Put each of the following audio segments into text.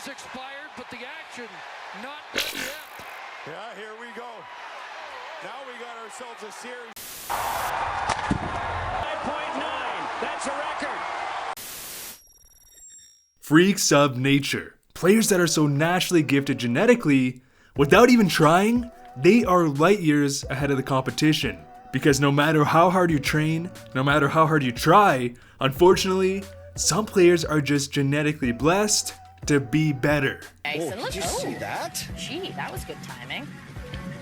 time's expired, but the action not done yet. Yeah, here we go. Now we got ourselves a series. 5.9. That's a record. Freaks of nature. Players that are so naturally gifted genetically, without even trying, they are light years ahead of the competition. Because no matter how hard you train, no matter how hard you try, unfortunately, some players are just genetically blessed to be better. Did you see that? Gee, that was good timing.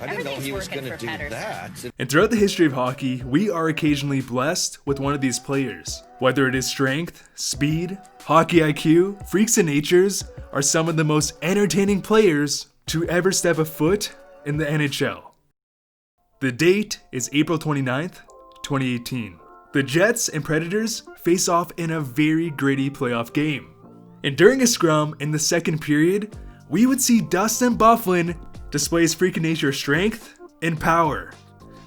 I didn't know he was going to do that. And throughout the history of hockey, we are occasionally blessed with one of these players. Whether it is strength, speed, hockey IQ, freaks of natures are some of the most entertaining players to ever step a foot in the NHL. The date is April 29th, 2018. The Jets and Predators face off in a very gritty playoff game. And during a scrum in the second period, we would see Dustin Buf display his freak of nature strength and power,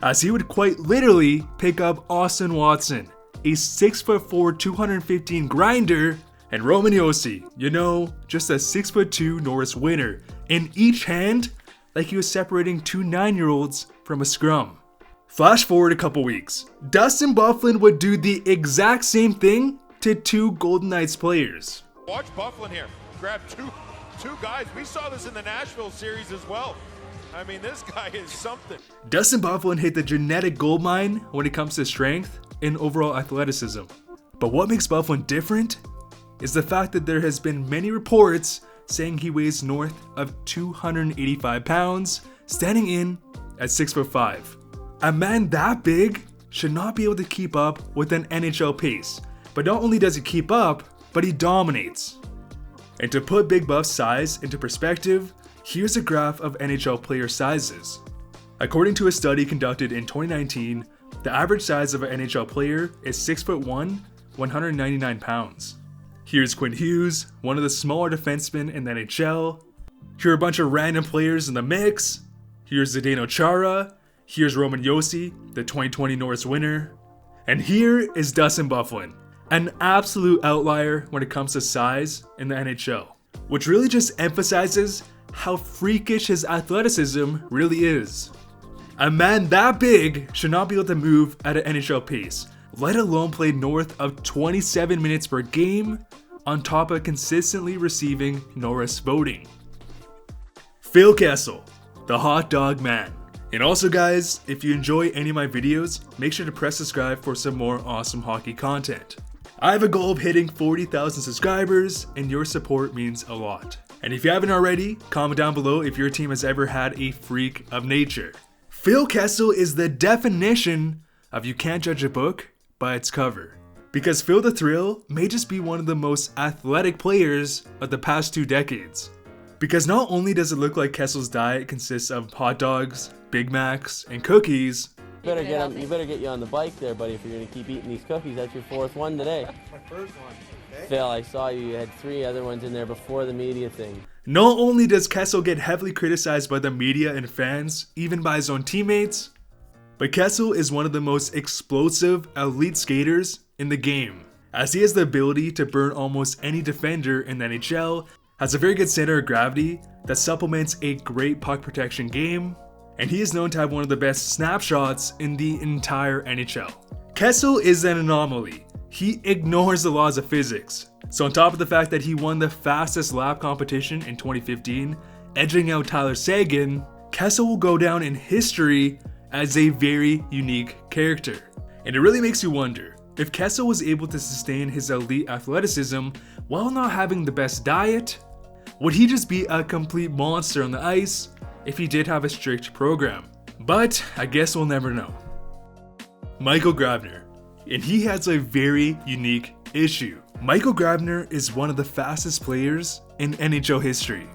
as he would quite literally pick up Austin Watson, a 6'4", 215 grinder, and Roman Josi, just a 6'2" Norris winner, in each hand, like he was separating two 9-year-olds from a scrum. Flash forward a couple weeks, Dustin Byfuglien would do the exact same thing to two Golden Knights players. Watch Byfuglien here. Grab two guys. We saw this in the Nashville series as well. I mean, this guy is something. Dustin Byfuglien hit the genetic goldmine when it comes to strength and overall athleticism. But what makes Byfuglien different is the fact that there has been many reports saying he weighs north of 285 pounds, standing in at 6'5". A man that big should not be able to keep up with an NHL pace. But not only does he keep up, but he dominates. And to put Big Buff's size into perspective, here's a graph of NHL player sizes. According to a study conducted in 2019, the average size of an NHL player is 6'1", 199 pounds. Here's Quinn Hughes, one of the smaller defensemen in the NHL. Here are a bunch of random players in the mix. Here's Zdeno Chara. Here's Roman Josi, the 2020 Norris winner. And here is Dustin Byfuglien, an absolute outlier when it comes to size in the NHL, which really just emphasizes how freakish his athleticism really is. A man that big should not be able to move at an NHL pace, let alone play north of 27 minutes per game, on top of consistently receiving Norris voting. Phil Kessel, the hot dog man. And also guys, if you enjoy any of my videos, make sure to press subscribe for some more awesome hockey content. I have a goal of hitting 40,000 subscribers, and your support means a lot. And if you haven't already, comment down below if your team has ever had a freak of nature. Phil Kessel is the definition of you can't judge a book by its cover. Because Phil the Thrill may just be one of the most athletic players of the past 2 decades. Because not only does it look like Kessel's diet consists of hot dogs, Big Macs, and cookies. You better get you on the bike there, buddy, if you're going to keep eating these cookies. That's your 4th one today. My first one. Okay. Phil, I saw you had 3 other ones in there before the media thing. Not only does Kessel get heavily criticized by the media and fans, even by his own teammates, but Kessel is one of the most explosive elite skaters in the game, as he has the ability to burn almost any defender in the NHL, has a very good center of gravity that supplements a great puck protection game, and he is known to have one of the best snapshots in the entire NHL. Kessel is an anomaly. He ignores the laws of physics. So on top of the fact that he won the fastest lap competition in 2015, edging out Tyler Seguin, Kessel will go down in history as a very unique character. And it really makes you wonder, if Kessel was able to sustain his elite athleticism while not having the best diet, would he just be a complete monster on the ice if he did have a strict program? But I guess we'll never know. Michael Grabner, and he has a very unique issue. Michael Grabner is one of the fastest players in NHL history.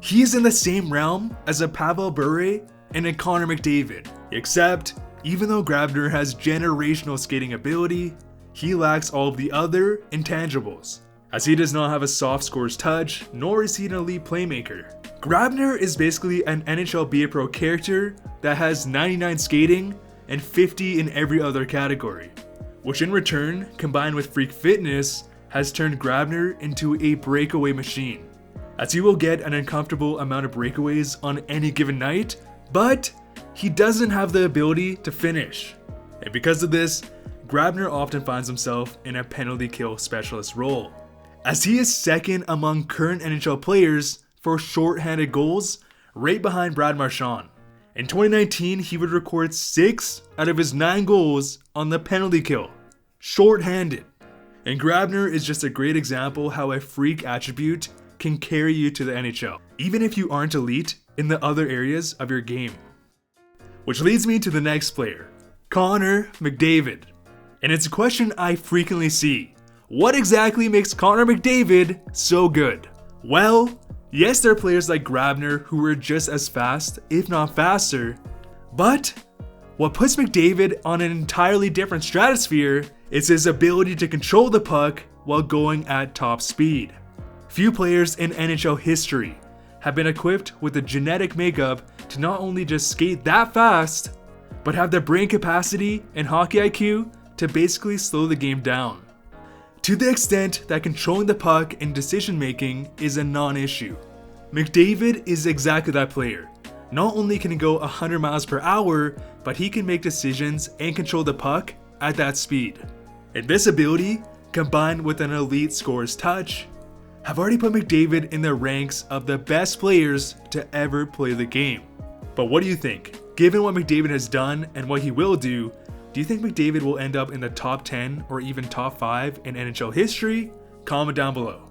He is in the same realm as a Pavel Bure and a Connor McDavid, except even though Grabner has generational skating ability, he lacks all of the other intangibles, as he does not have a soft scores touch, nor is he an elite playmaker. Grabner is basically an NHL Be A Pro character that has 99 skating and 50 in every other category, which in return, combined with freak fitness, has turned Grabner into a breakaway machine. as he will get an uncomfortable amount of breakaways on any given night, but he doesn't have the ability to finish. And because of this, Grabner often finds himself in a penalty kill specialist role, as he is second among current NHL players for shorthanded goals, right behind Brad Marchand. In 2019, he would record 6 out of his 9 goals on the penalty kill, shorthanded. And Grabner is just a great example how a freak attribute can carry you to the NHL, even if you aren't elite in the other areas of your game. Which leads me to the next player, Connor McDavid. And it's a question I frequently see. What exactly makes Connor McDavid so good? Well, yes, there are players like Grabner who are just as fast, if not faster, but what puts McDavid on an entirely different stratosphere is his ability to control the puck while going at top speed. Few players in NHL history have been equipped with the genetic makeup to not only just skate that fast, but have the brain capacity and hockey IQ to basically slow the game down, to the extent that controlling the puck and decision making is a non-issue. McDavid is exactly that player. Not only can he go 100 miles per hour, but he can make decisions and control the puck at that speed. And this ability, combined with an elite scorer's touch, have already put McDavid in the ranks of the best players to ever play the game. But what do you think? Given what McDavid has done and what he will do you think McDavid will end up in the top 10 or even top 5 in NHL history? Comment down below.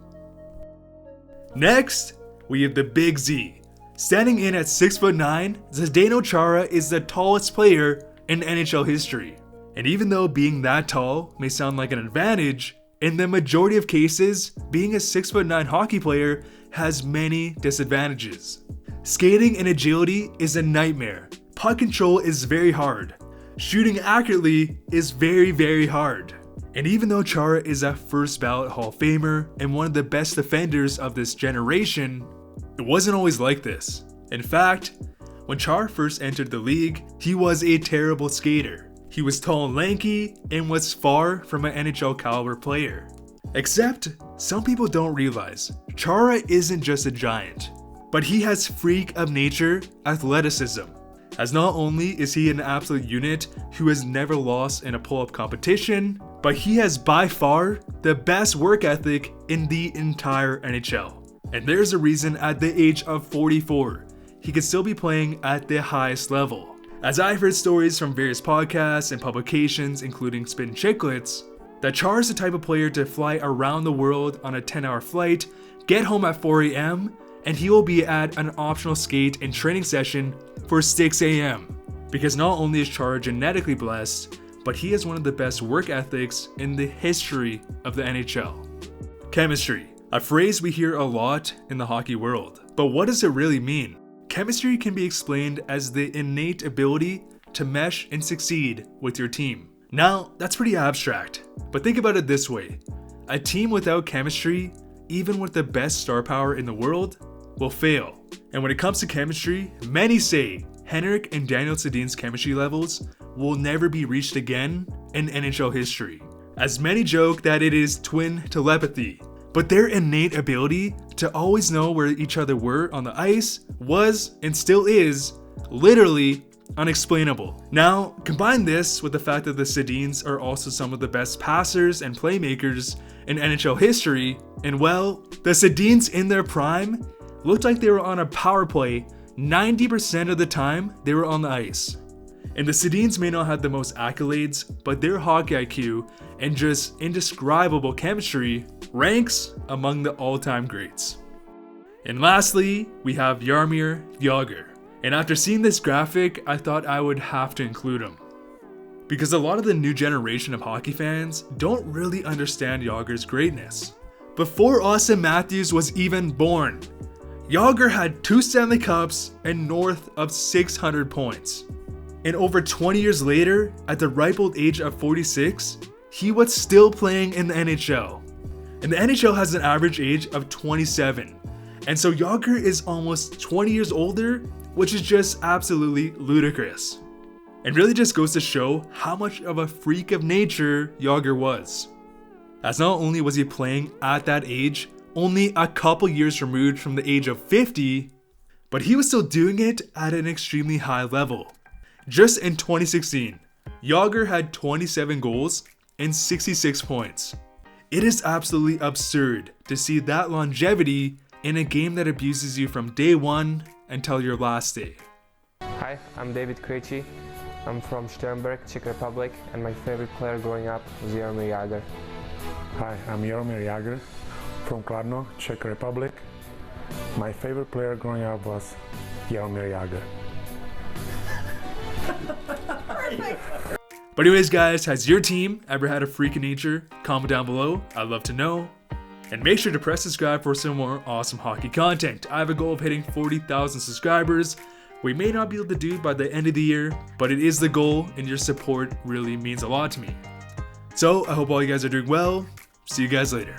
Next, we have the Big Z. Standing in at 6'9", Zdeno Chara is the tallest player in NHL history. And even though being that tall may sound like an advantage, in the majority of cases, being a 6'9" hockey player has many disadvantages. Skating and agility is a nightmare. Puck control is very hard. Shooting accurately is very, very hard. And even though Chara is a first ballot Hall of Famer and one of the best defenders of this generation, it wasn't always like this. In fact, when Chara first entered the league, he was a terrible skater. He was tall and lanky and was far from an NHL caliber player. Except, some people don't realize, Chara isn't just a giant, but he has freak of nature athleticism. As not only is he an absolute unit who has never lost in a pull-up competition, but he has by far the best work ethic in the entire NHL. And there's a reason at the age of 44, he could still be playing at the highest level. As I've heard stories from various podcasts and publications, including Spin Chicklets, that Char is the type of player to fly around the world on a 10-hour flight, get home at 4 a.m., and he will be at an optional skate and training session for 6 a.m. Because not only is Chara genetically blessed, but he has one of the best work ethics in the history of the NHL. Chemistry, a phrase we hear a lot in the hockey world. But what does it really mean? Chemistry can be explained as the innate ability to mesh and succeed with your team. Now, that's pretty abstract, but think about it this way. A team without chemistry, even with the best star power in the world, will fail. And when it comes to chemistry, many say Henrik and Daniel Sedin's chemistry levels will never be reached again in NHL history. As many joke that it is twin telepathy, but their innate ability to always know where each other were on the ice was, and still is, literally unexplainable. Now, combine this with the fact that the Sedins are also some of the best passers and playmakers in NHL history, and well, the Sedins in their prime looked like they were on a power play 90% of the time they were on the ice. And the Sedins may not have the most accolades, but their hockey IQ and just indescribable chemistry ranks among the all-time greats. And lastly, we have Jaromir Joger. And after seeing this graphic, I thought I would have to include him. Because a lot of the new generation of hockey fans don't really understand Joger's greatness. Before Austin Matthews was even born, Joger had 2 Stanley Cups and north of 600 points. And over 20 years later, at the ripe old age of 46, he was still playing in the NHL. And the NHL has an average age of 27. And so Joger is almost 20 years older, which is just absolutely ludicrous. And really just goes to show how much of a freak of nature Joger was. As not only was he playing at that age, only a couple years removed from the age of 50, but he was still doing it at an extremely high level. Just in 2016, Joger had 27 goals and 66 points. It is absolutely absurd to see that longevity in a game that abuses you from day one until your last day. Hi, I'm David Krejci. I'm from Sternberg, Czech Republic, and my favorite player growing up was Jaromir Jagr. Hi, I'm Jaromir Jagr from Kladno, Czech Republic. My favorite player growing up was Jaromir Jagr. But anyways guys, has your team ever had a freak of nature? Comment down below, I'd love to know. And make sure to press subscribe for some more awesome hockey content. I have a goal of hitting 40,000 subscribers. We may not be able to do it by the end of the year, but it is the goal and your support really means a lot to me. So I hope all you guys are doing well. See you guys later.